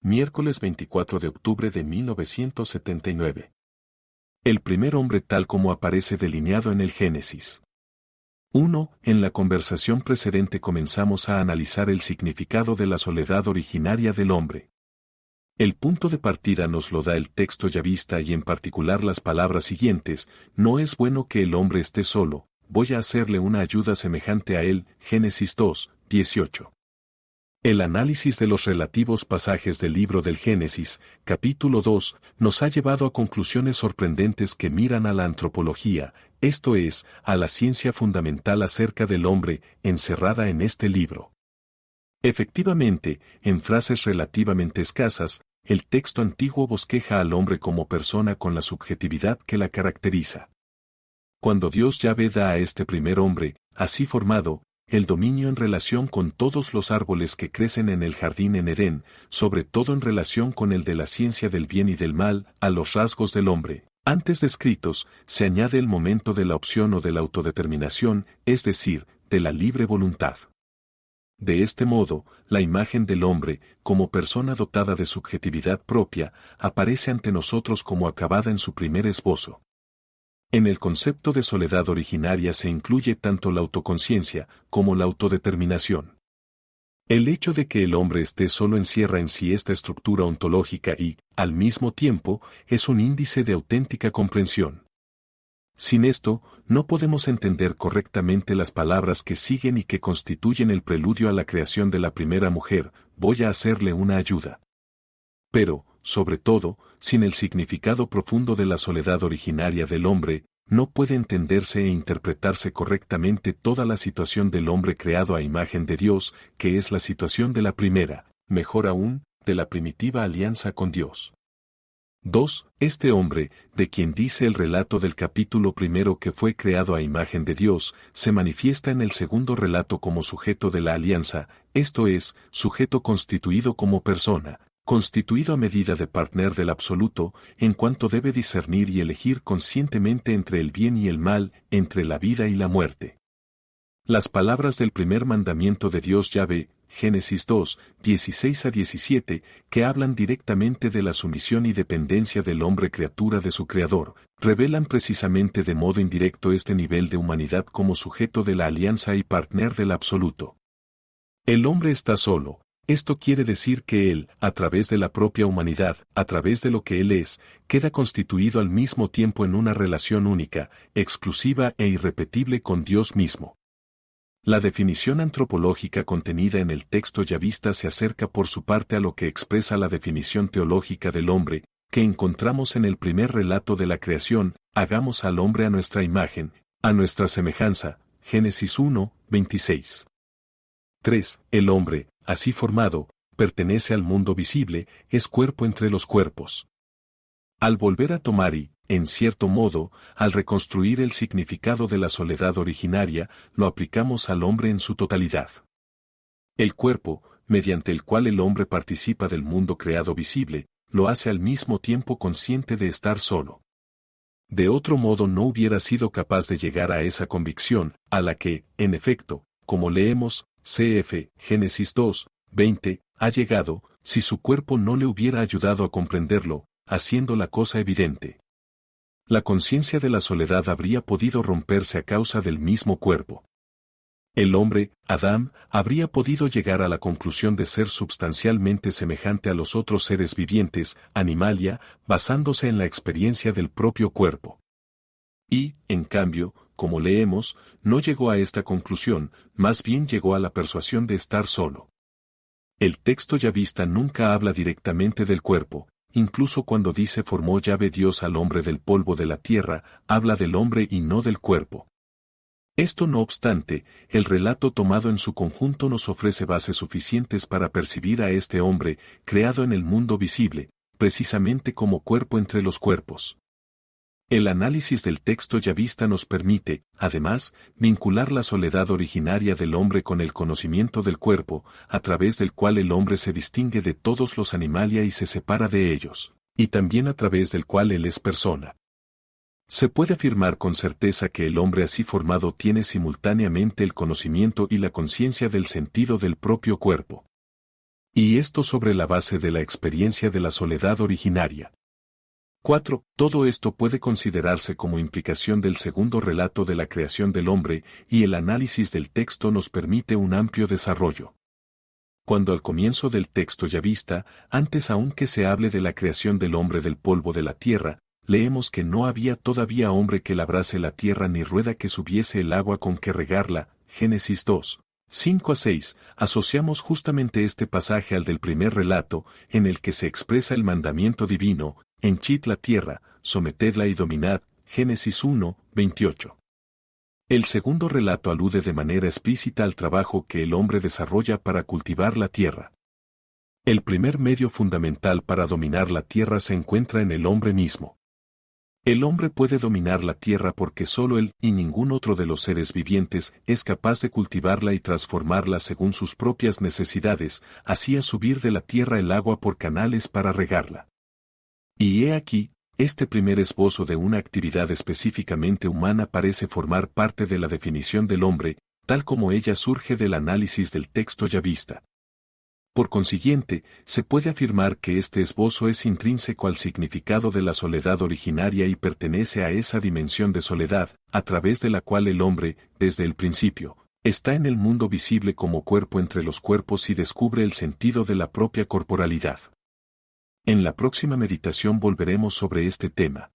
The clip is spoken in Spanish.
Miércoles 24 de octubre de 1979. El primer hombre tal como aparece delineado en el Génesis. 1. En la conversación precedente comenzamos a analizar el significado de la soledad originaria del hombre. El punto de partida nos lo da el texto yavista y en particular las palabras siguientes: no es bueno que el hombre esté solo, voy a hacerle una ayuda semejante a él. Génesis 2, 18. El análisis de los relativos pasajes del libro del Génesis, capítulo 2, nos ha llevado a conclusiones sorprendentes que miran a la antropología, esto es, a la ciencia fundamental acerca del hombre, encerrada en este libro. Efectivamente, en frases relativamente escasas, el texto antiguo bosqueja al hombre como persona con la subjetividad que la caracteriza. Cuando Dios Yahvé da a este primer hombre, así formado, el dominio en relación con todos los árboles que crecen en el jardín en Edén, sobre todo en relación con el de la ciencia del bien y del mal, a los rasgos del hombre, antes descritos, se añade el momento de la opción o de la autodeterminación, es decir, de la libre voluntad. De este modo, la imagen del hombre, como persona dotada de subjetividad propia, aparece ante nosotros como acabada en su primer esbozo. En el concepto de soledad originaria se incluye tanto la autoconciencia como la autodeterminación. El hecho de que el hombre esté solo encierra en sí esta estructura ontológica y, al mismo tiempo, es un índice de auténtica comprensión. Sin esto, no podemos entender correctamente las palabras que siguen y que constituyen el preludio a la creación de la primera mujer: voy a hacerle una ayuda. Pero, sobre todo, sin el significado profundo de la soledad originaria del hombre, no puede entenderse e interpretarse correctamente toda la situación del hombre creado a imagen de Dios, que es la situación de la primera, mejor aún, de la primitiva alianza con Dios. 2. Este hombre, de quien dice el relato del capítulo primero que fue creado a imagen de Dios, se manifiesta en el segundo relato como sujeto de la alianza, esto es, sujeto constituido como persona, constituido a medida de partner del absoluto, en cuanto debe discernir y elegir conscientemente entre el bien y el mal, entre la vida y la muerte. Las palabras del primer mandamiento de Dios Yahvé, Génesis 2, 16 a 17, que hablan directamente de la sumisión y dependencia del hombre criatura de su Creador, revelan precisamente de modo indirecto este nivel de humanidad como sujeto de la alianza y partner del absoluto. El hombre está solo. Esto quiere decir que él, a través de la propia humanidad, a través de lo que él es, queda constituido al mismo tiempo en una relación única, exclusiva e irrepetible con Dios mismo. La definición antropológica contenida en el texto yavista se acerca por su parte a lo que expresa la definición teológica del hombre, que encontramos en el primer relato de la creación: hagamos al hombre a nuestra imagen, a nuestra semejanza, Génesis 1, 26. 3. El hombre, así formado, pertenece al mundo visible, es cuerpo entre los cuerpos. Al volver a tomar y, en cierto modo, al reconstruir el significado de la soledad originaria, lo aplicamos al hombre en su totalidad. El cuerpo, mediante el cual el hombre participa del mundo creado visible, lo hace al mismo tiempo consciente de estar solo. De otro modo no hubiera sido capaz de llegar a esa convicción, a la que, en efecto, como leemos, cf. Génesis 2, 20, ha llegado, si su cuerpo no le hubiera ayudado a comprenderlo, haciendo la cosa evidente. La conciencia de la soledad habría podido romperse a causa del mismo cuerpo. El hombre, Adán, habría podido llegar a la conclusión de ser substancialmente semejante a los otros seres vivientes, animalia, basándose en la experiencia del propio cuerpo. Y, en cambio, como leemos, no llegó a esta conclusión, más bien llegó a la persuasión de estar solo. El texto yavista nunca habla directamente del cuerpo. Incluso cuando dice formó Yahvé Dios al hombre del polvo de la tierra, habla del hombre y no del cuerpo. Esto no obstante, el relato tomado en su conjunto nos ofrece bases suficientes para percibir a este hombre, creado en el mundo visible, precisamente como cuerpo entre los cuerpos. El análisis del texto yavista nos permite, además, vincular la soledad originaria del hombre con el conocimiento del cuerpo, a través del cual el hombre se distingue de todos los animalia y se separa de ellos, y también a través del cual él es persona. Se puede afirmar con certeza que el hombre así formado tiene simultáneamente el conocimiento y la conciencia del sentido del propio cuerpo. Y esto sobre la base de la experiencia de la soledad originaria. 4. Todo esto puede considerarse como implicación del segundo relato de la creación del hombre, y el análisis del texto nos permite un amplio desarrollo. Cuando al comienzo del texto yavista, antes aún que se hable de la creación del hombre del polvo de la tierra, leemos que no había todavía hombre que labrase la tierra ni rueda que subiese el agua con que regarla. Génesis 2. 5-6, asociamos justamente este pasaje al del primer relato, en el que se expresa el mandamiento divino: henchid la tierra, sometedla y dominad. Génesis 1, 28. El segundo relato alude de manera explícita al trabajo que el hombre desarrolla para cultivar la tierra. El primer medio fundamental para dominar la tierra se encuentra en el hombre mismo. El hombre puede dominar la tierra porque solo él y ningún otro de los seres vivientes es capaz de cultivarla y transformarla según sus propias necesidades, hacía subir de la tierra el agua por canales para regarla. Y he aquí, este primer esbozo de una actividad específicamente humana parece formar parte de la definición del hombre, tal como ella surge del análisis del texto yavista. Por consiguiente, se puede afirmar que este esbozo es intrínseco al significado de la soledad originaria y pertenece a esa dimensión de soledad, a través de la cual el hombre, desde el principio, está en el mundo visible como cuerpo entre los cuerpos y descubre el sentido de la propia corporalidad. En la próxima meditación volveremos sobre este tema.